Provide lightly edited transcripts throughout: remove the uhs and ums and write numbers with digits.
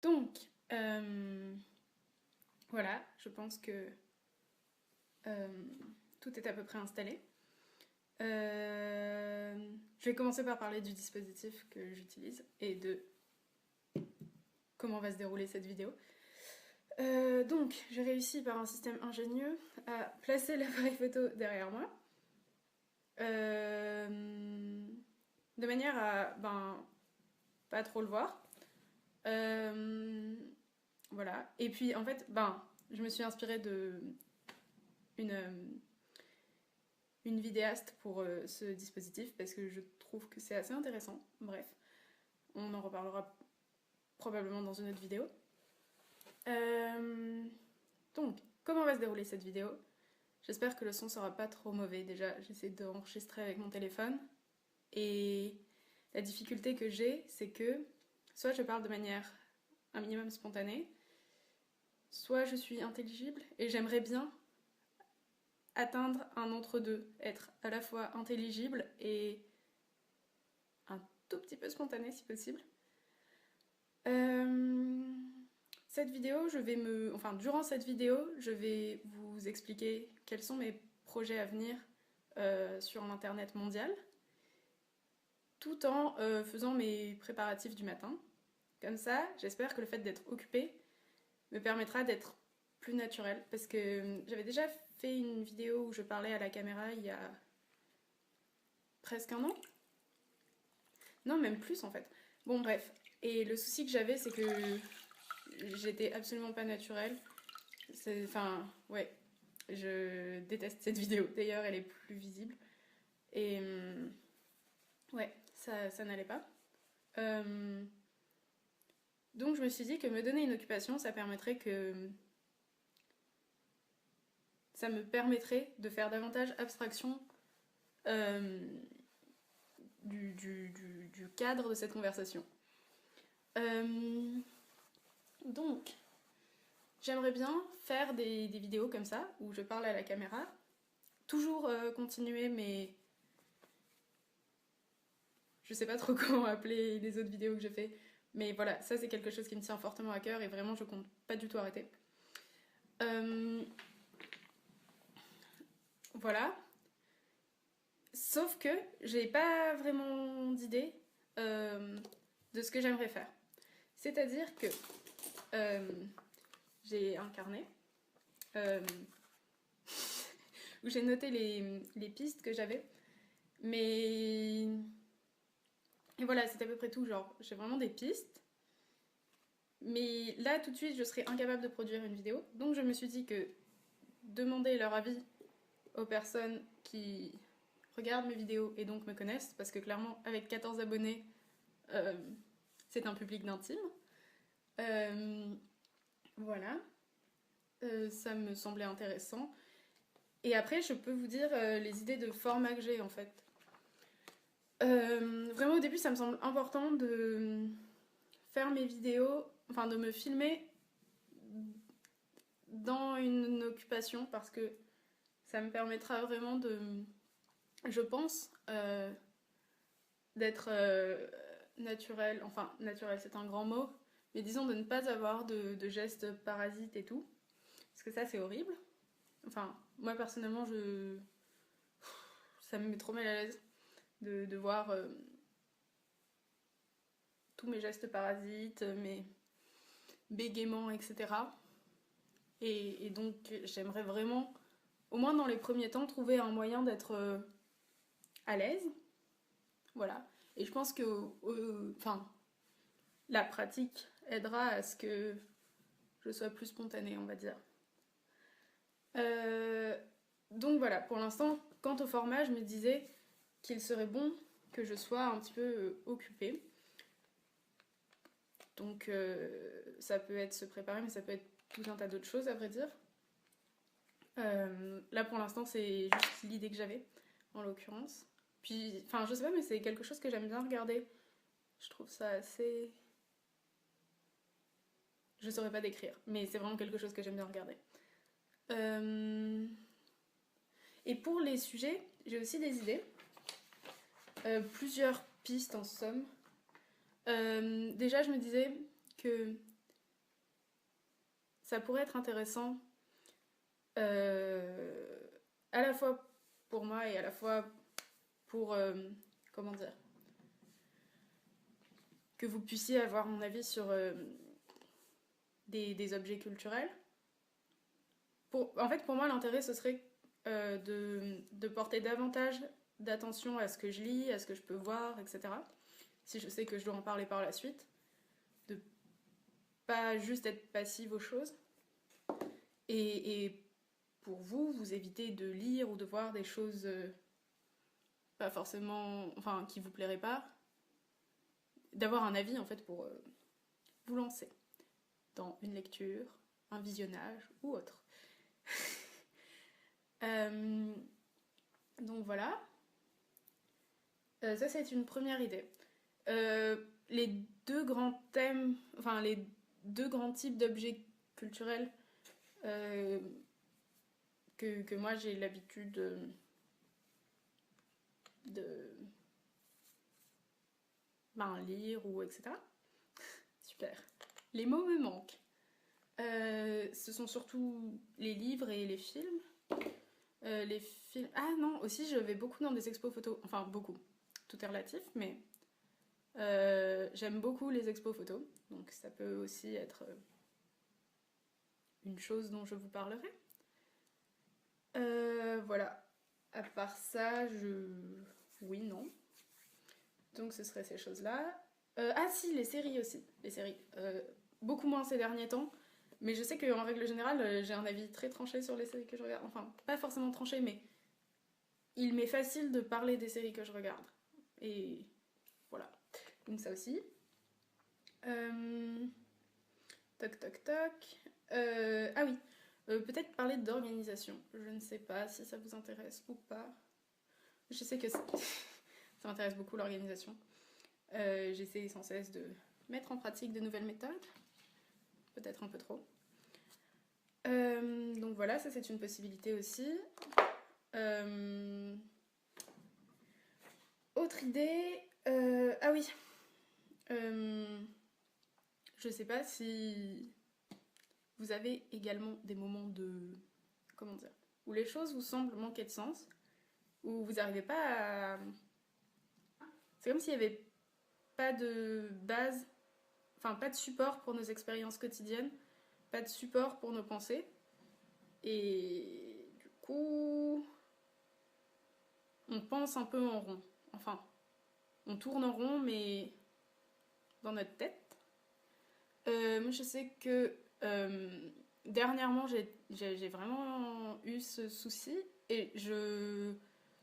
Donc, voilà, je pense que euh, tout est à peu près installé. Je vais commencer par parler du dispositif que j'utilise et de comment va se dérouler cette vidéo. Donc, j'ai réussi par un système ingénieux à placer l'appareil photo derrière moi, de manière à pas trop le voir. Voilà. Et puis, en fait, je me suis inspirée de une, une vidéaste pour ce dispositif parce que je trouve que c'est assez intéressant. Bref, on en reparlera probablement dans une autre vidéo. Euh, donc, comment va se dérouler cette vidéo? J'espère que le son sera pas trop mauvais. Déjà, j'essaie d'enregistrer avec mon téléphone et la difficulté que j'ai, c'est que soit je parle de manière un minimum spontanée, soit je suis intelligible et j'aimerais bien atteindre un entre-deux, être à la fois intelligible et un tout petit peu spontané si possible. Euh, Cette vidéo, durant cette vidéo, je vais vous expliquer quels sont mes projets à venir sur l'internet mondial, tout en faisant mes préparatifs du matin. Comme ça, j'espère que le fait d'être occupée me permettra d'être plus naturelle, parce que j'avais déjà fait une vidéo où je parlais à la caméra il y a presque un an. Non, même plus en fait. Bon, bref. Et le souci que j'avais, c'est que j'étais absolument pas naturelle. Enfin, ouais, je déteste cette vidéo. D'ailleurs, elle est plus visible. Et ouais, ça n'allait pas. Euh, donc je me suis dit que me donner une occupation, ça me permettrait de faire davantage abstraction euh, du cadre de cette conversation. Euh, donc, j'aimerais bien faire des vidéos comme ça, où je parle à la caméra. Toujours continuer, mais je sais pas trop comment appeler les autres vidéos que j'ai fait. Mais voilà, ça c'est quelque chose qui me tient fortement à cœur et vraiment je compte pas du tout arrêter. Euh, voilà. Sauf que j'ai pas vraiment d'idée euh, de ce que j'aimerais faire. C'est-à-dire que euh, j'ai un carnet euh, où j'ai noté les pistes que j'avais. Mais. Et voilà, c'est à peu près tout. Genre, j'ai vraiment des pistes. Mais là, tout de suite, je serais incapable de produire une vidéo. Donc, je me suis dit que demander leur avis aux personnes qui regardent mes vidéos et donc me connaissent, parce que clairement, avec 14 abonnés, euh, c'est un public d'intime. Euh, voilà, ça me semblait intéressant. Et après, je peux vous dire les idées de format que j'ai en fait. Vraiment, au début, ça me semble important de faire mes vidéos, enfin de me filmer dans une occupation parce que ça me permettra vraiment je pense, d'être naturel, enfin naturel c'est un grand mot, mais disons de ne pas avoir de gestes parasites et tout, parce que ça c'est horrible. Enfin, moi personnellement, ça me met trop mal à l'aise de voir tous mes gestes parasites, mes bégaiements, etc. Et donc j'aimerais vraiment, au moins dans les premiers temps, trouver un moyen d'être à l'aise. Voilà. Et je pense que enfin, la pratique aidera à ce que je sois plus spontanée, on va dire. Euh, donc voilà, pour l'instant, quant au format, je me disais qu'il serait bon que je sois un petit peu occupée. Donc ça peut être se préparer, mais ça peut être tout un tas d'autres choses, à vrai dire. Là, pour l'instant, c'est juste l'idée que j'avais, en l'occurrence. Puis, enfin, je sais pas, mais c'est quelque chose que j'aime bien regarder. Je trouve ça assez. Je saurais pas décrire, mais c'est vraiment quelque chose que j'aime bien regarder. Euh, Et pour les sujets, j'ai aussi des idées. Plusieurs pistes en somme. Déjà, je me disais que ça pourrait être intéressant à la fois pour moi et à la fois pour, comment dire, que vous puissiez avoir mon avis sur des objets culturels. En fait, pour moi, l'intérêt, ce serait de porter davantage d'attention à ce que je lis, à ce que je peux voir, etc. Si je sais que je dois en parler par la suite, de pas juste être passive aux choses. Et pour vous, vous évitez de lire ou de voir des choses pas forcément, enfin, qui vous plairaient pas, d'avoir un avis en fait pour vous lancer dans une lecture, un visionnage ou autre. Donc voilà. Ça c'est une première idée. Les deux grands thèmes, enfin les deux grands types d'objets culturels que moi j'ai l'habitude de lire ou etc. Super. Les mots me manquent. Ce sont surtout les livres et les films. Les films. Ah non, aussi je vais beaucoup dans des expos photos. Enfin, beaucoup. Tout est relatif, mais j'aime beaucoup les expos photos. Donc ça peut aussi être une chose dont je vous parlerai. Voilà. À part ça, oui, non. Donc ce serait ces choses-là. Ah si, les séries aussi. Les séries. Beaucoup moins ces derniers temps. Mais je sais qu'en règle générale, j'ai un avis très tranché sur les séries que je regarde. Enfin, pas forcément tranché, mais il m'est facile de parler des séries que je regarde. Et voilà. Donc ça aussi. Toc toc toc. Ah oui. Peut-être parler d'organisation. Je ne sais pas si ça vous intéresse ou pas. Je sais que ça m'intéresse beaucoup l'organisation. J'essaie sans cesse de mettre en pratique de nouvelles méthodes. Peut-être un peu trop. Donc voilà, ça c'est une possibilité aussi. Autre idée. Ah oui. Je sais pas si vous avez également des moments de. Comment dire, où les choses vous semblent manquer de sens, où vous n'arrivez pas à. C'est comme s'il n'y avait pas de base, enfin pas de support pour nos expériences quotidiennes, pas de support pour nos pensées. Et du coup, on pense un peu en rond. Enfin, on tourne en rond, mais dans notre tête. Moi, je sais que dernièrement, j'ai vraiment eu ce souci et je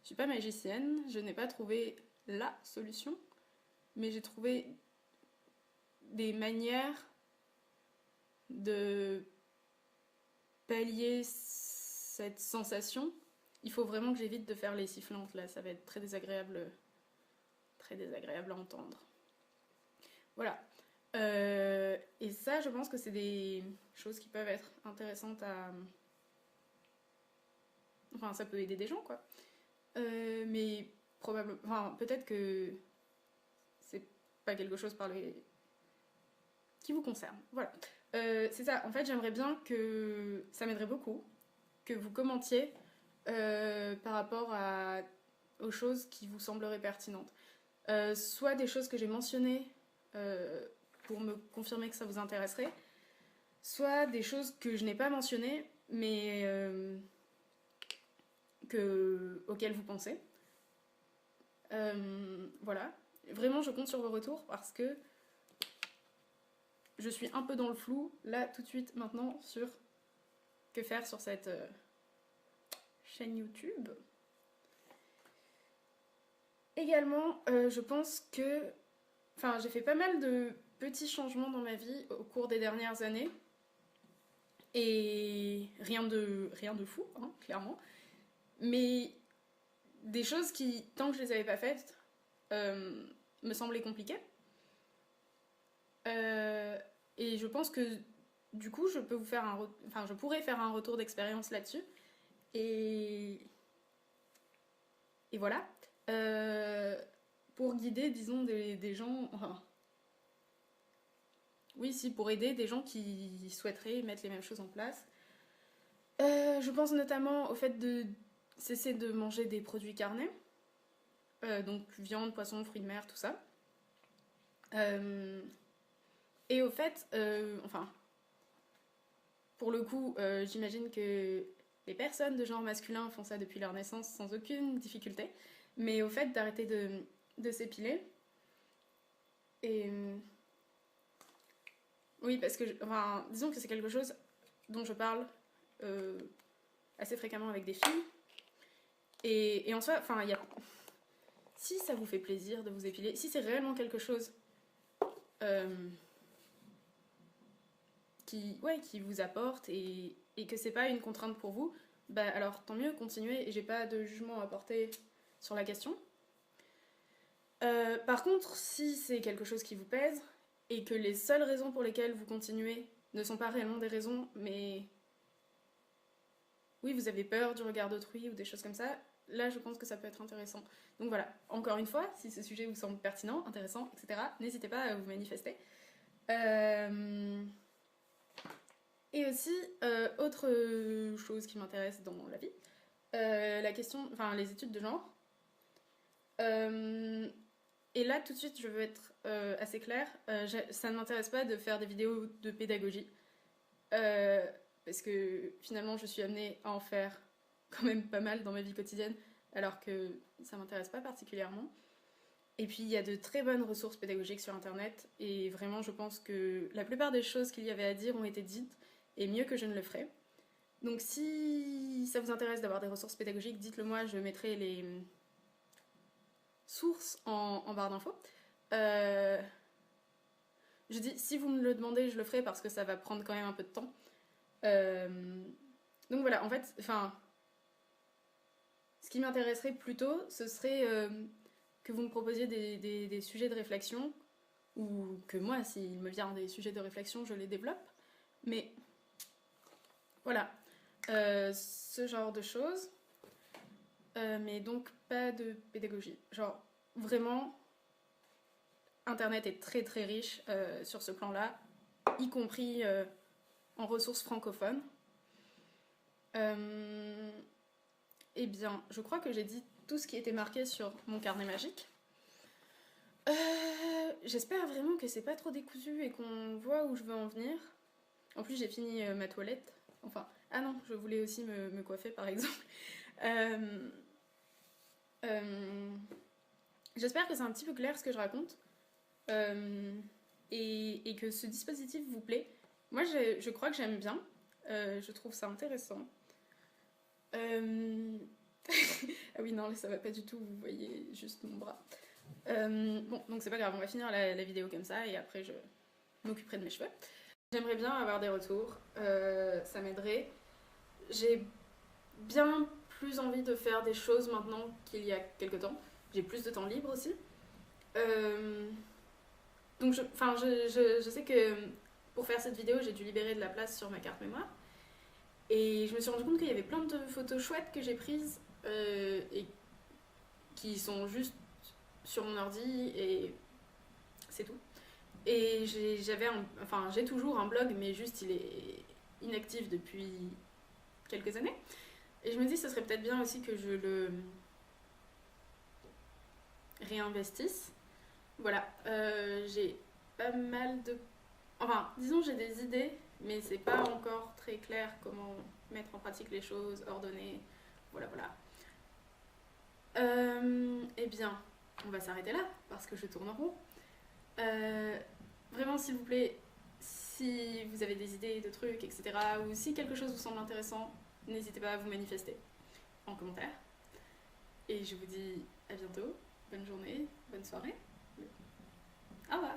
suis pas magicienne, je n'ai pas trouvé la solution, mais j'ai trouvé des manières de pallier cette sensation. Il faut vraiment que j'évite de faire les sifflantes là, ça va être très désagréable à entendre. Voilà. Et ça, je pense que c'est des choses qui peuvent être intéressantes à. Enfin, ça peut aider des gens, quoi. Mais probablement. Enfin, peut-être que c'est pas quelque chose qui vous concerne. Voilà. C'est ça. En fait, j'aimerais bien que. Ça m'aiderait beaucoup que vous commentiez par rapport aux choses qui vous sembleraient pertinentes. Soit des choses que j'ai mentionnées pour me confirmer que ça vous intéresserait, soit des choses que je n'ai pas mentionnées, mais auxquelles vous pensez. Voilà. Vraiment, je compte sur vos retours parce que je suis un peu dans le flou, là, tout de suite, maintenant, sur que faire sur cette chaîne YouTube. Également, je pense que... Enfin, j'ai fait pas mal de petits changements dans ma vie au cours des dernières années. Et rien de fou, hein, clairement. Mais des choses qui, tant que je les avais pas faites, me semblaient compliquées. Et je pense que du coup, je pourrais faire un retour d'expérience là-dessus. Et voilà. Pour guider, disons, des gens. Enfin, oui, si, pour aider des gens qui souhaiteraient mettre les mêmes choses en place. Je pense notamment au fait de cesser de manger des produits carnés, donc viande, poisson, fruits de mer, tout ça. Euh, et au fait, enfin, pour le coup, j'imagine que les personnes de genre masculin font ça depuis leur naissance sans aucune difficulté, mais au fait d'arrêter de s'épiler. Et oui, parce que, enfin, disons que c'est quelque chose dont je parle euh, assez fréquemment avec des filles. Et en soi, enfin, si ça vous fait plaisir de vous épiler, si c'est réellement quelque chose euh, qui vous apporte et que c'est pas une contrainte pour vous, bah alors tant mieux, continuez et j'ai pas de jugement à porter sur la question. Par contre, si c'est quelque chose qui vous pèse et que les seules raisons pour lesquelles vous continuez ne sont pas réellement des raisons, mais oui, vous avez peur du regard d'autrui ou des choses comme ça, là je pense que ça peut être intéressant. Donc voilà, encore une fois, si ce sujet vous semble pertinent, intéressant, etc., n'hésitez pas à vous manifester. Et aussi, autre chose qui m'intéresse dans la vie, la question, enfin les études de genre. Et là, tout de suite, je veux être assez claire. Ça ne m'intéresse pas de faire des vidéos de pédagogie. Parce que finalement, je suis amenée à en faire quand même pas mal dans ma vie quotidienne, alors que ça m'intéresse pas particulièrement. Et puis, il y a de très bonnes ressources pédagogiques sur Internet. Et vraiment, je pense que la plupart des choses qu'il y avait à dire ont été dites, et mieux que je ne le ferai. Donc, si ça vous intéresse d'avoir des ressources pédagogiques, dites-le moi, je mettrai les sources en barre d'infos. Je dis, si vous me le demandez, je le ferai parce que ça va prendre quand même un peu de temps. Donc voilà, en fait, enfin, ce qui m'intéresserait plutôt, ce serait que vous me proposiez des sujets de réflexion, ou que moi, s'il me vient des sujets de réflexion, je les développe. Mais voilà, ce genre de choses. Mais donc pas de pédagogie. Genre, vraiment, Internet est très très riche sur ce plan-là, y compris en ressources francophones. Eh bien, je crois que j'ai dit tout ce qui était marqué sur mon carnet magique. J'espère vraiment que c'est pas trop décousu et qu'on voit où je veux en venir. En plus, j'ai fini ma toilette. Enfin, ah non, je voulais aussi me coiffer par exemple. J'espère que c'est un petit peu clair ce que je raconte et que ce dispositif vous plaît. Moi, je crois que j'aime bien. Je trouve ça intéressant. Ah oui, non, ça va pas du tout, vous voyez juste mon bras. Bon, donc c'est pas grave, on va finir la vidéo comme ça et après je m'occuperai de mes cheveux. J'aimerais bien avoir des retours, ça m'aiderait. J'ai bien plus envie de faire des choses maintenant qu'il y a quelques temps. J'ai plus de temps libre aussi. Donc je sais que pour faire cette vidéo, j'ai dû libérer de la place sur ma carte mémoire. Et je me suis rendu compte qu'il y avait plein de photos chouettes que j'ai prises et qui sont juste sur mon ordi et c'est tout. Et j'ai toujours un blog, mais juste il est inactif depuis quelques années. Et je me dis que ce serait peut-être bien aussi que je le réinvestisse. Voilà, j'ai pas mal de... Enfin, disons j'ai des idées, mais c'est pas encore très clair comment mettre en pratique les choses, ordonner, voilà. Eh bien, on va s'arrêter là, parce que je tourne en rond. Vraiment, s'il vous plaît, si vous avez des idées de trucs, etc., ou si quelque chose vous semble intéressant, n'hésitez pas à vous manifester en commentaire. Et je vous dis à bientôt, bonne journée, bonne soirée. Au revoir.